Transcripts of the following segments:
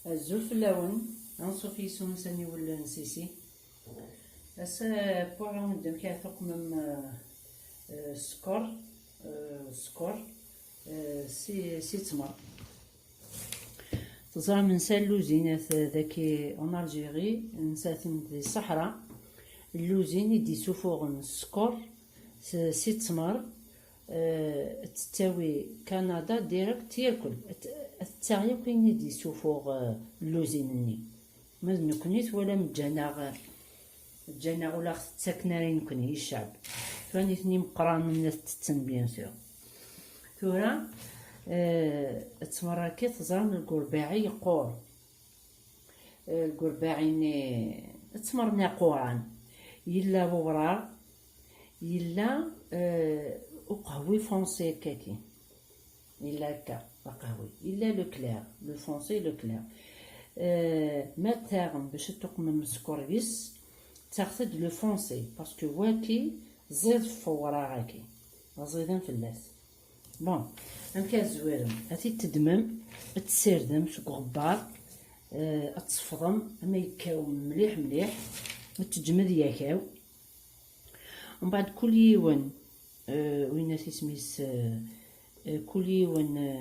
الزلفلاون نصوف يسون سني ولا نسيسي أس بوغا ودم كاثوق من سكر سي تمر تزرع من اللوزين ذاكي اون الجيري نساتن دي الصحراء اللوزين يدي سوفوغ السكر سي تمر تساوي كندا ديريكت ياكل التاغي كاين يدي سوفوغ اللوزينني ما نكونيت ولا مجانا ولا تساكنارين نكوني الشعب فاني ثني مقران من الناس تتن بيان سور ثورا تمركي تزرم القرباعي يقور القرباعي تمرنا قوران يلا بغرار يلا وقهوي فونسي كاكي يلا كا قهوي يلا لو كلير لو فونسي لو كلير ما تاغم باش تقمم السكوريس تاخذ لو فونسي باسكو واكي زيد فورا غاكي زيدان فلاس بون امكان زويرم هاتي تدمم تسردم سوق غبار تصفضم اما يكاو مليح وتجمد ياكاو ومن بعد كل يوم وين سميس كل يوم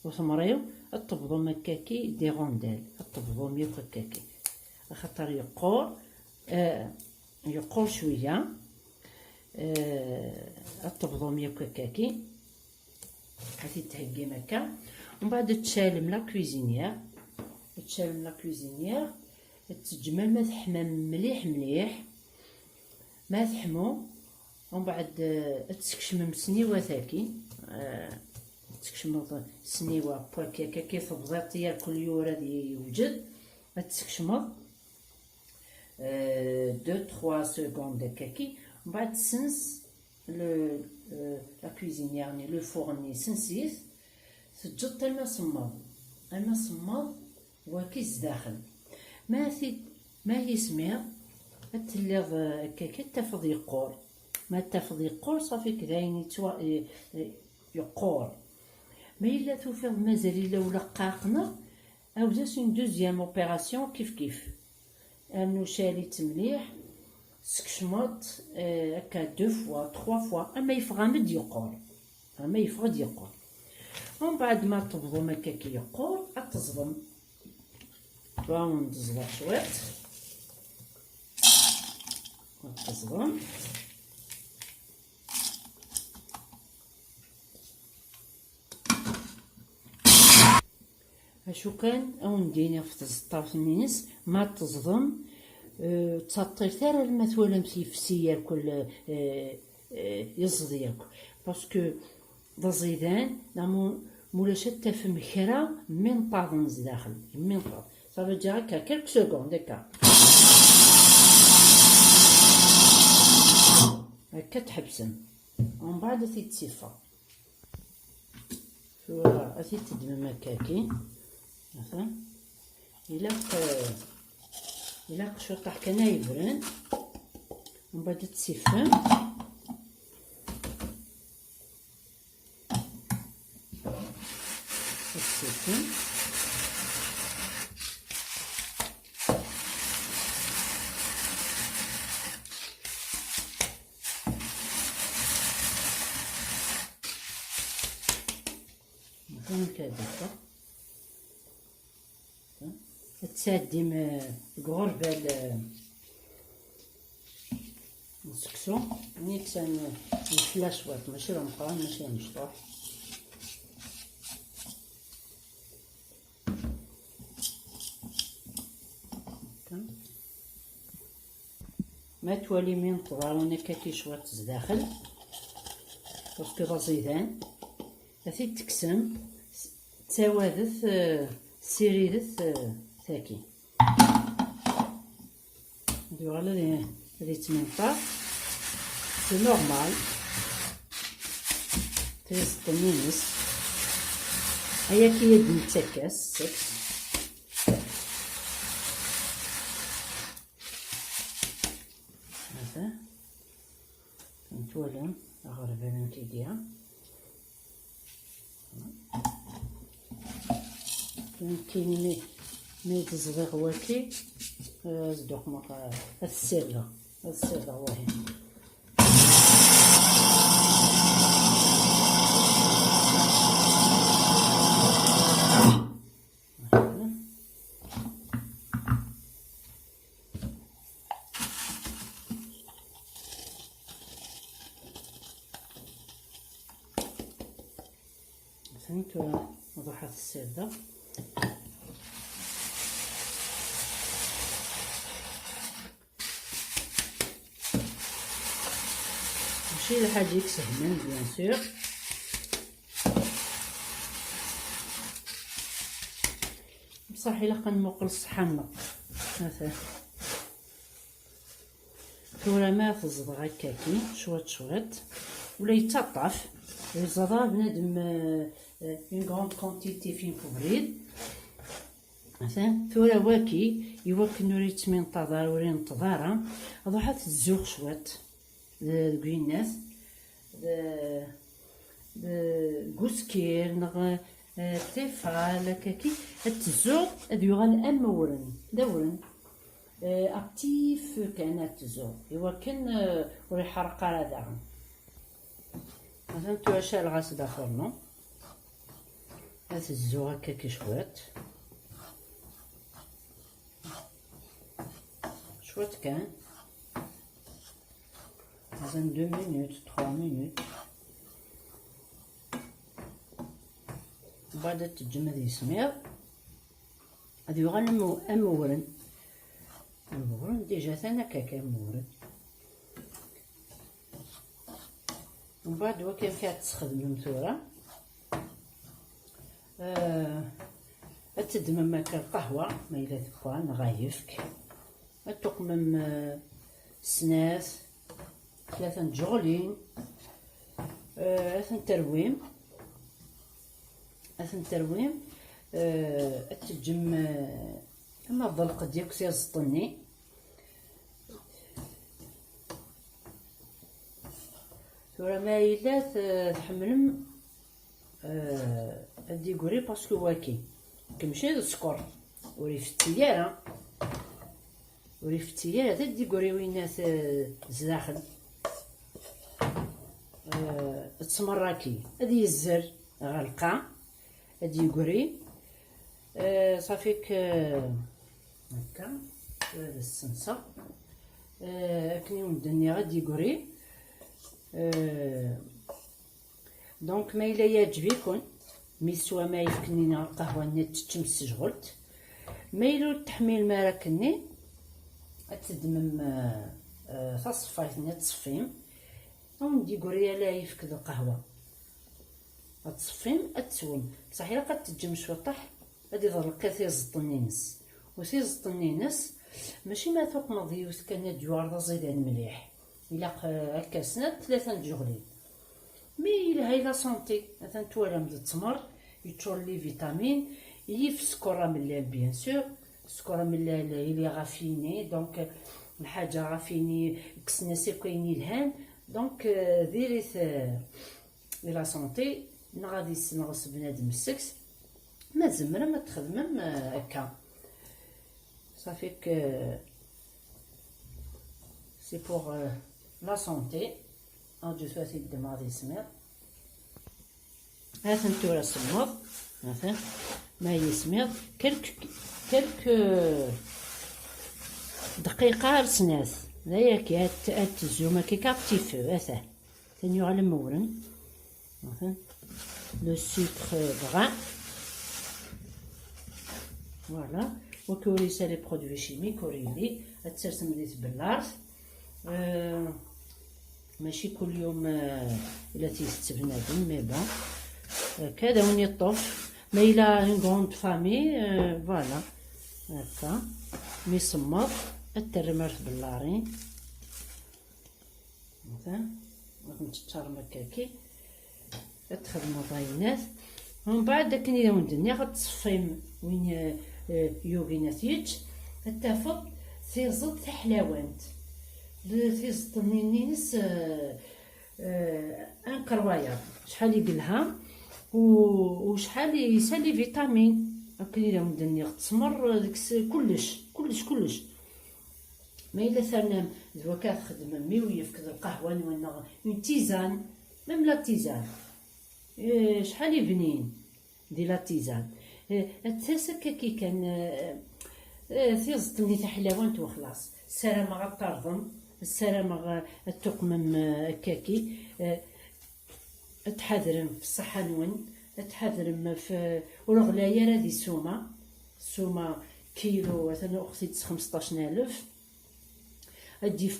وثمريو الطبضو هكاكي دي غوندال الطبضو ميو هكاكي خاطر يقور شويه الطبضو ميو هكاكي هاتي تهكي مكا ومن بعد تشالم لا كويزينيير تجمل ما تحمم مليح ما تحمو ومن بعد تسكشم سنيوه ثاكي تسكشم سنيوه بوكا كي تبضيط يا كل يورا يوجد تسكشم 2-3 سكوند كاكي ومن بعد تسنس لا كويزين يعني لو فورني سنسيس تجد الماء صماد وكيس داخل ما يسمع تليض كاكي تفض يقور ما تفض يقور صافي كذاين يقور ما إلا توفيض مازال إلا ولا قاقنا أو زاس اون دوزيام اوبيراسيون كيف أنو شاليت مليح سكشمط هكا 2 فوا 3 فوا أما يفغمد يقور ومن بعد ما تبضم هكاكي يقور تصدم راوند زبط شويت تصدم اشو كان او نديني في الطرف النينس ما تصدم تسطير ثار الماء ولا مسيفسي ياكل يصدي ياكل باسكو ضزيدان مولاش تفهم خرا من طاغنز داخل من طاغ صافي جا هكا كالك سكوند هكا تحبسم ومن بعد تيتصفى شويه تدمم هكاكي مثلا إلا شوطح كان يبرن ومن بعد تسفن مثلا كذا تسادم غربال نسكسو نيكسان الفلاش وات ماشي رمقان ماشي مشطوح ما توالي من طوالونا كاكي شوات زداخل باسكو رصيدان هاتي تكسم تساوادث سيريدث ثاكي ندير على لي تمنطاح سي نورمال تريس تمينس هيا كي يد نتسكس سكس هذا نتولم أغربان كيديا كاين مي تزغيغ واكي زدوق مقا السيرة واهي. فهمتوا وضحت السيرة. ماشي الحاجة سهلا بيان سور، بصح الا كنموقل الصحن نق مثلا ثورة ما تزض هكاكي شويت ولا يتطاف يزضها بنادم اون غروند كونتيتي فين كوبريد مثلا ثورة واكي يوكل نوريت من انتظار ورين انتظارها اضحى تزوق شويت الناس غوسكير نغ تيفال كاكي التزوق اديوغال امورن دورن اكتيف كانت تزوق يوكن وري حرق على داعم مثلا تواشا الغاس داخل نو الزوق هكاكي شويت كان مثلا 2 minutes 3 minutes بعد تجمد يسمير هادي يغنمو امورن ديجا ثانا كاكا مورن ومن بعد وكيف كتستخدم ثورة تدمم هكا القهوة ما إلا تبغى غايفك تقمم سناس 3 جغلين أثن ترويم تجم اما الضلق ديالك سيزطني ثورة ما إلا تحملم هادي كوري باسكو واكي كمشي السكر وريفتيارة تدي كوري وينات زداخل تسمراكي هادي الزر غلقة هادي يقري صافيك هكا هذا السنسة اكني ودني غادي يقري دونك ما إلا يعجبكم ميسوا ما يفكنينا القهوة نيت تشمس جغلت ما إلا التحميل ما راكني تدمم تصفايت نيت تصفيم او ندي قريه لا يفكد القهوه تصفيم تسوم بصح الا قد تجم شوطح غادي يضر كثير زطنينس وسي زطنينس ماشي ما ثوق مضيوس كان جوار زيدان مليح الا هكا سنات 3 جغلين مي الا هاي لا سونتي مثلا توالم التمر يتشور لي فيتامين يف سكر ملال بيان سور السكر ملال اللي غافيني دونك الحاجه غافيني كسناسي كايني الهان دونك ديريت لا سونتي غادي نغص بنادم السكس ما زمرا ما تخدمم هكا صافيك سي بوغ لا سونتي اجي فاسي الدم غادي يسمر هاثن تورا سمر هاثن ما يسمر كلك دقيقة رسناس لا كي تزوم كي كابتيفو هذا ثاني على مورن لو سكر brun فوالا وكوريسا لي برودوي شيميك كوريلي تسرسم لي بالارض ماشي كل يوم الا تيست بنادم مي بون كذا وني طوف ما الا اون غروند فامي فوالا هكا مي صمر الترمر باللارين مثلا نتشرم هكاكي تخدمو باينات ومن بعد داك اللي ودني غتصفيم وين يوغينات يج تافق تيزط حلاوانت تيزط نينيس ان كروايا شحال يقلها وشحال يسالي فيتامين هاكا إلا مدني تسمر ديك كلش. ما إلا ثرنا دوكا تخدم ميويف كذا القهوة ولا اون تيزان، ميم لا تيزان شحال بنين دي لا تيزان. تاسكا كي كان تيزطني تحلاوانت وخلاص. السلامة غطرضم، السلامة التقمم كاكي. تحذرم في الصحة نون، تحذرم في ورغلايا راه دي السومة كيلو مثلا أختي 15,000. تجيب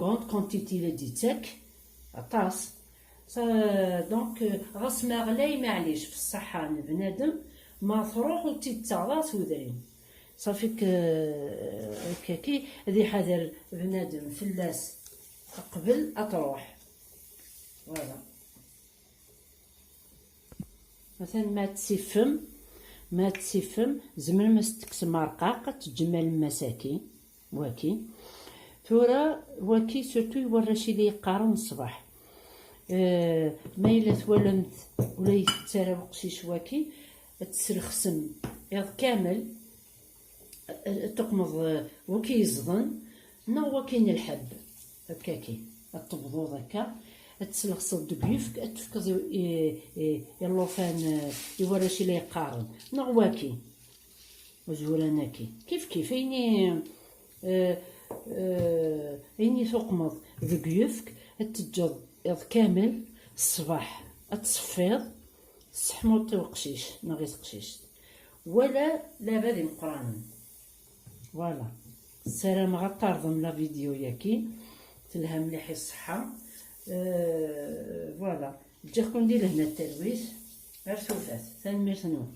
غونط كونتيتي لا ديتك طاس. دونك غاس ما غلاي معليش في الصحة بنادم ما تروح وتتعرى تودرين صافيك. كاكي هذي حذر بنادم فلاس قبل أتروح. فوالا مثلا ما تسفم زمر ما ستكسم رقاق تجمل المساكين واكي. ثورة واكي سورتو يوراشي لي يقارن الصباح. ما إلا تولمت ولا يتسارى بقشيش واكي تسرخسم يض كامل تقمض وكي يزضن واكين الحب هكاكي تبضو هكا تسلخص دقيفك تفكض يلوفان يوراشي لي يقارن واكي وزوراناكي كيف إني تقمض دقيفك تجد كامل الصباح تصفيض السحموط وقشيش نغيس قشيش ولا لا بادي مقران. فوالا السلام غطرضم لا فيديو ياكي تلها مليح الصحة. فوالا جاكم ندير هنا التلويث غير ثوثات ثاني ميرثنون.